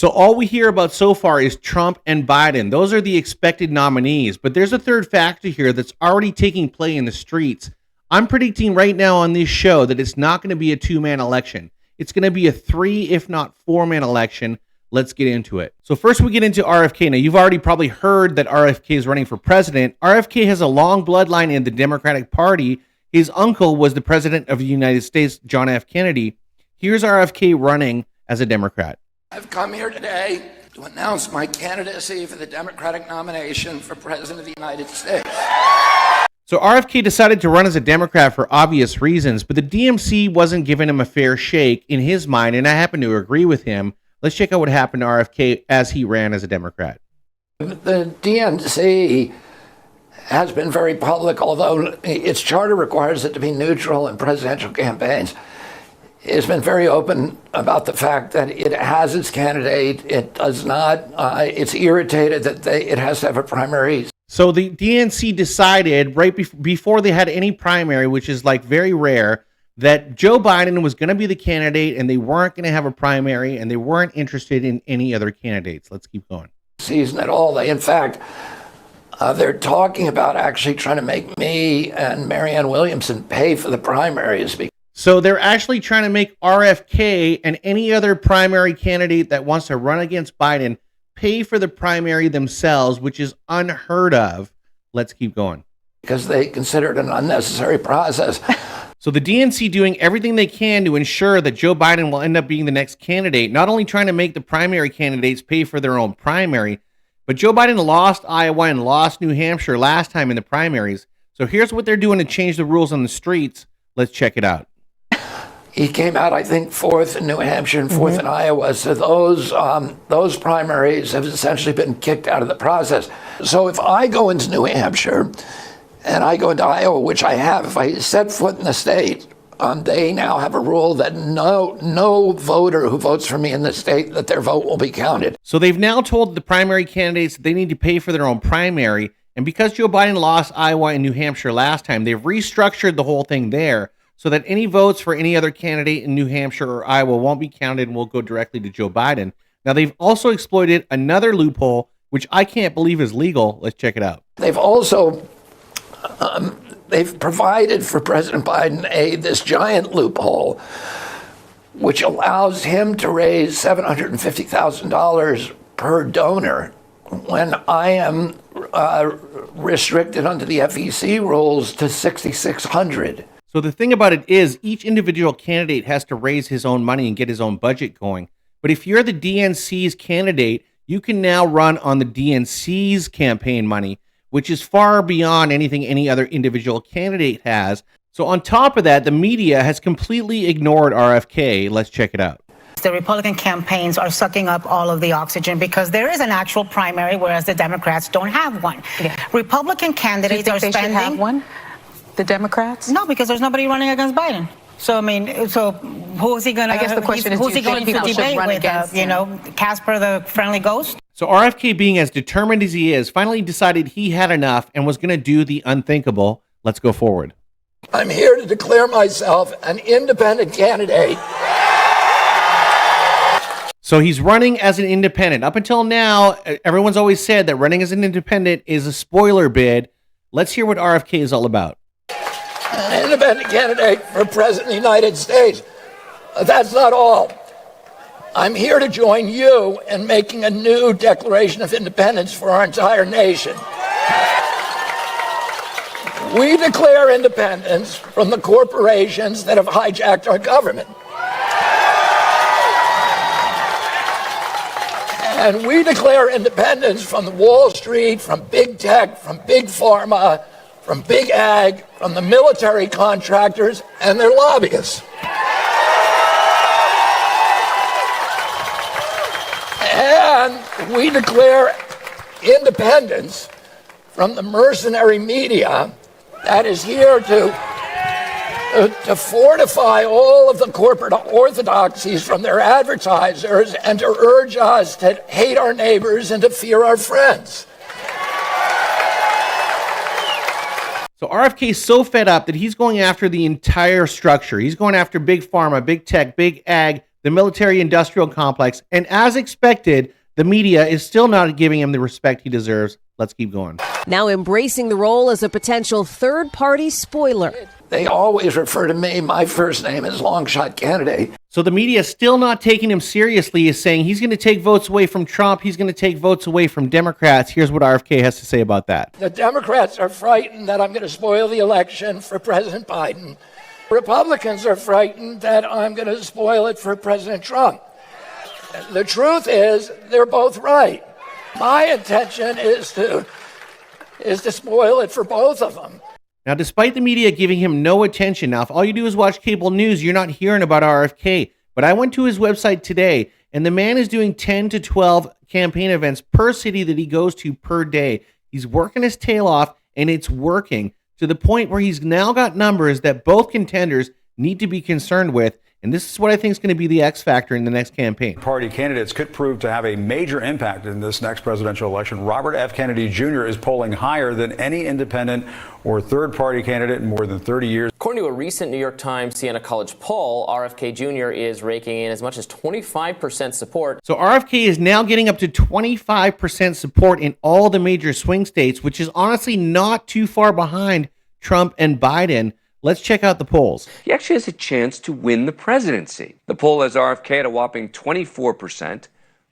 So all we hear about so far is Trump and Biden. Those are the expected nominees. But there's a third factor here that's already taking play in the streets. I'm predicting right now on this show that it's not going to be a two-man election. It's going to be a three, if not four-man election. Let's get into it. So first we get into RFK. Now, you've already probably heard that RFK is running for president. RFK has a long bloodline in the Democratic Party. His uncle was the president of the United States, John F. Kennedy. Here's RFK running as a Democrat. I've come here today to announce my candidacy for the Democratic nomination for President of the United States. So RFK decided to run as a Democrat for obvious reasons, but the DNC wasn't giving him a fair shake in his mind, and I happen to agree with him. Let's check out what happened to RFK as he ran as a Democrat. The DNC has been very public, although its charter requires it to be neutral in presidential campaigns. It's been very open about the fact that it has its candidate. It does not. It's irritated that it has to have a primary. So the DNC decided right before they had any primary, which is like very rare, that Joe Biden was going to be the candidate and they weren't going to have a primary and they weren't interested in any other candidates. Let's keep going. Season at all. In fact, they're talking about actually trying to make me and Marianne Williamson pay for the primaries. So they're actually trying to make RFK and any other primary candidate that wants to run against Biden pay for the primary themselves, which is unheard of. Let's keep going. Because they consider it an unnecessary process. So the DNC doing everything they can to ensure that Joe Biden will end up being the next candidate, not only trying to make the primary candidates pay for their own primary, but Joe Biden lost Iowa and lost New Hampshire last time in the primaries. So here's what they're doing to change the rules on the streets. Let's check it out. He came out, I think, fourth in New Hampshire and fourth in Iowa. So those primaries have essentially been kicked out of the process. So if I go into New Hampshire and I go into Iowa, which I have, if I set foot in the state, they now have a rule that no voter who votes for me in the state, that their vote will be counted. So they've now told the primary candidates that they need to pay for their own primary. And because Joe Biden lost Iowa and New Hampshire last time, they've restructured the whole thing there so that any votes for any other candidate in New Hampshire or Iowa won't be counted and will go directly to Joe Biden. Now, they've also exploited another loophole, which I can't believe is legal. Let's check it out. They've also they've provided for President Biden this giant loophole, which allows him to raise $750,000 per donor when I am restricted under the FEC rules to $6,600. So the thing about it is each individual candidate has to raise his own money and get his own budget going. But if you're the DNC's candidate, you can now run on the DNC's campaign money, which is far beyond anything any other individual candidate has. So on top of that, the media has completely ignored RFK. Let's check it out. The Republican campaigns are sucking up all of the oxygen because there is an actual primary, whereas the Democrats don't have one. Yeah. Republican candidates are spending. Should have one? The Democrats? No, because there's nobody running against Biden. So I mean, so who is he going to? I guess the question is, who's he going to debate with? Casper the Friendly Ghost. So RFK, being as determined as he is, finally decided he had enough and was going to do the unthinkable. Let's go forward. I'm here to declare myself an independent candidate. So he's running as an independent. Up until now, everyone's always said that running as an independent is a spoiler bid. Let's hear what RFK is all about. An independent candidate for President of the United States. That's not all. I'm here to join you in making a new Declaration of Independence for our entire nation. We declare independence from the corporations that have hijacked our government. And we declare independence from the Wall Street, from big tech, from big pharma, from big ag, from the military contractors and their lobbyists. And we declare independence from the mercenary media that is here to fortify all of the corporate orthodoxies from their advertisers and to urge us to hate our neighbors and to fear our friends. So RFK is so fed up that he's going after the entire structure. He's going after big pharma, big tech, big ag, the military-industrial complex, and as expected, the media is still not giving him the respect he deserves. Let's keep going. Now embracing the role as a potential third-party spoiler. They always refer to me, my first name is long shot candidate. So the media is still not taking him seriously, is saying he's going to take votes away from Trump. He's going to take votes away from Democrats. Here's what RFK has to say about that. The Democrats are frightened that I'm going to spoil the election for President Biden. Republicans are frightened that I'm going to spoil it for President Trump. The truth is, they're both right. My intention is to spoil it for both of them. Now, despite the media giving him no attention, now, if all you do is watch cable news, you're not hearing about RFK. But I went to his website today, and the man is doing 10 to 12 campaign events per city that he goes to per day. He's working his tail off, and it's working to the point where he's now got numbers that both contenders need to be concerned with. And this is what I think is going to be the X factor in the next campaign. Party candidates could prove to have a major impact in this next presidential election. Robert F. Kennedy Jr. is polling higher than any independent or third-party candidate in more than 30 years. According to a recent New York Times Siena College poll, RFK Jr. is raking in as much as 25% support. So RFK is now getting up to 25% support in all the major swing states, which is honestly not too far behind Trump and Biden. Let's check out the polls. He actually has a chance to win the presidency. The poll has RFK at a whopping 24%,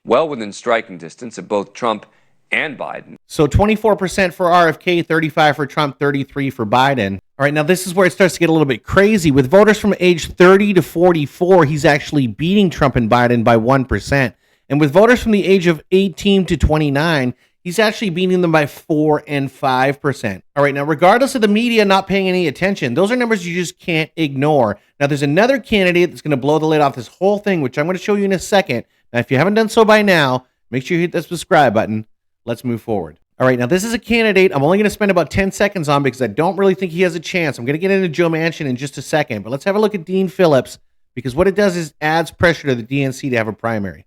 well within striking distance of both Trump and Biden. So 24% for RFK, 35 for Trump, 33 for Biden. All right, now this is where it starts to get a little bit crazy. With voters from age 30 to 44, he's actually beating Trump and Biden by 1%. And with voters from the age of 18 to 29, he's actually beating them by 4 and 5%. All right, now regardless of the media not paying any attention, those are numbers you just can't ignore. Now there's another candidate that's going to blow the lid off this whole thing, which I'm going to show you in a second. Now if you haven't done so by now, make sure you hit that subscribe button. Let's move forward. All right, now this is a candidate I'm only going to spend about 10 seconds on because I don't really think he has a chance. I'm going to get into Joe Manchin in just a second, but let's have a look at Dean Phillips because what it does is adds pressure to the DNC to have a primary.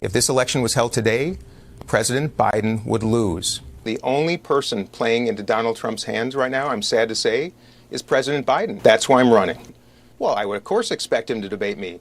If this election was held today, President Biden would lose. The only person playing into Donald Trump's hands right now, I'm sad to say, is President Biden. That's why I'm running. Well, I would, of course, expect him to debate me.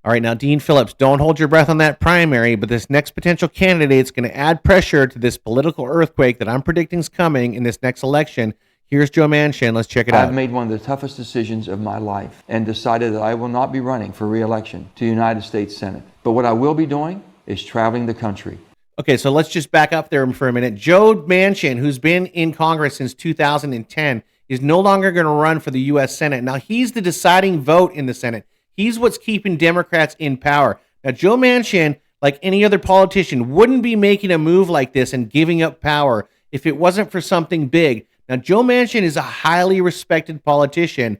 All right, now, Dean Phillips, don't hold your breath on that primary, but this next potential candidate is going to add pressure to this political earthquake that I'm predicting is coming in this next election. Here's Joe Manchin. Let's check it out. I've made one of the toughest decisions of my life and decided that I will not be running for re-election to the United States Senate. But what I will be doing is traveling the country. Okay, so let's just back up there for a minute. Joe Manchin, who's been in Congress since 2010, is no longer going to run for the U.S. Senate. Now, he's the deciding vote in the Senate. He's what's keeping Democrats in power. Now, Joe Manchin, like any other politician, wouldn't be making a move like this and giving up power if it wasn't for something big. Now, Joe Manchin is a highly respected politician.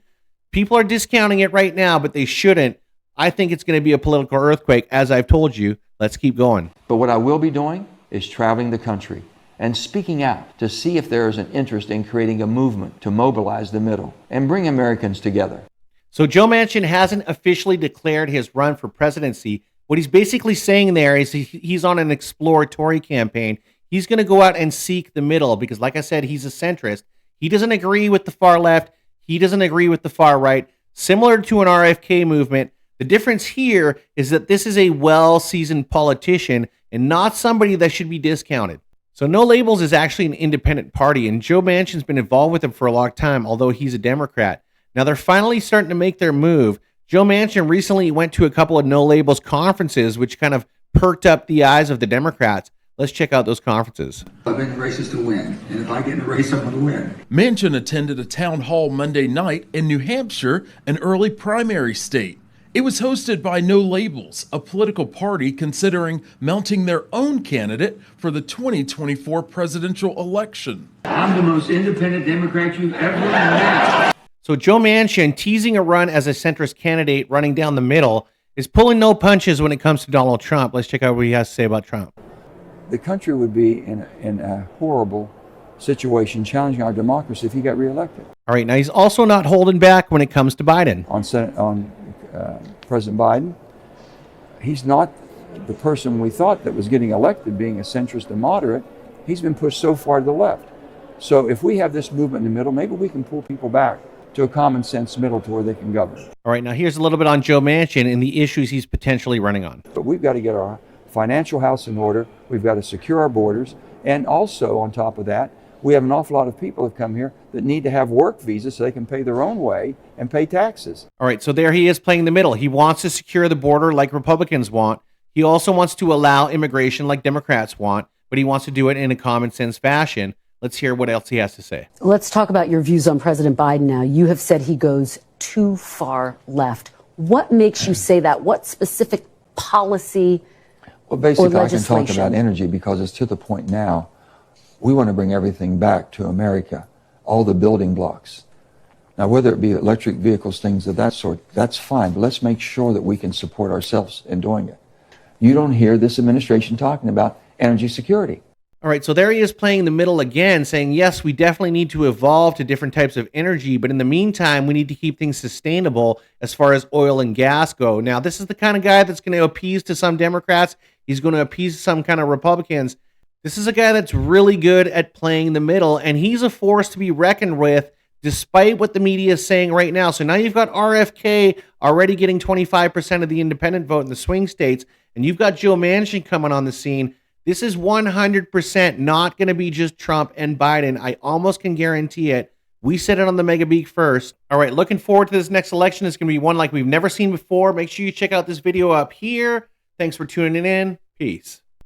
People are discounting it right now, but they shouldn't. I think it's going to be a political earthquake, as I've told you. Let's keep going. But what I will be doing is traveling the country and speaking out to see if there is an interest in creating a movement to mobilize the middle and bring Americans together. So Joe Manchin hasn't officially declared his run for presidency. What he's basically saying there is he's on an exploratory campaign. He's going to go out and seek the middle because, like I said, he's a centrist. He doesn't agree with the far left. He doesn't agree with the far right. Similar to an RFK movement, the difference here is that this is a well-seasoned politician and not somebody that should be discounted. So No Labels is actually an independent party, and Joe Manchin's been involved with them for a long time, although he's a Democrat. Now they're finally starting to make their move. Joe Manchin recently went to a couple of No Labels conferences, which kind of perked up the eyes of the Democrats. Let's check out those conferences. I've been in races to win, and if I get in a race, I'm going to win. Manchin attended a town hall Monday night in New Hampshire, an early primary state. It was hosted by No Labels, a political party considering mounting their own candidate for the 2024 presidential election. I'm the most independent Democrat you've ever met. So Joe Manchin, teasing a run as a centrist candidate running down the middle, is pulling no punches when it comes to Donald Trump. Let's check out what he has to say about Trump. The country would be in a horrible situation, challenging our democracy if he got reelected. All right, now he's also not holding back when it comes to Biden. On President Biden, he's not the person we thought that was getting elected, being a centrist and moderate. He's been pushed so far to the left. So if we have this movement in the middle, maybe we can pull people back to a common sense middle to where they can govern. All right, now here's a little bit on Joe Manchin and the issues he's potentially running on. But we've got to get our financial house in order. We've got to secure our borders. And also, on top of that, we have an awful lot of people that come here that need to have work visas so they can pay their own way and pay taxes. All right, so there he is playing the middle. He wants to secure the border like Republicans want. He also wants to allow immigration like Democrats want, but he wants to do it in a common sense fashion. Let's hear what else he has to say. Let's talk about your views on President Biden now. You have said he goes too far left. What makes you say that? What specific policy Well, basically, or I can legislation? talk about energy because it's to the point now. We want to bring everything back to America, all the building blocks. Now, whether it be electric vehicles, things of that sort, that's fine, but let's make sure that we can support ourselves in doing it. You don't hear this administration talking about energy security. All right, so there he is playing the middle again, saying, yes, we definitely need to evolve to different types of energy, but in the meantime, we need to keep things sustainable as far as oil and gas go. Now, this is the kind of guy that's going to appease to some Democrats. He's going to appease some kind of Republicans. This is a guy that's really good at playing the middle, and he's a force to be reckoned with despite what the media is saying right now. So now you've got RFK already getting 25% of the independent vote in the swing states, and you've got Joe Manchin coming on the scene. This is 100% not going to be just Trump and Biden. I almost can guarantee it. We said it on the Mega Beak first. All right, looking forward to this next election. It's going to be one like we've never seen before. Make sure you check out this video up here. Thanks for tuning in. Peace.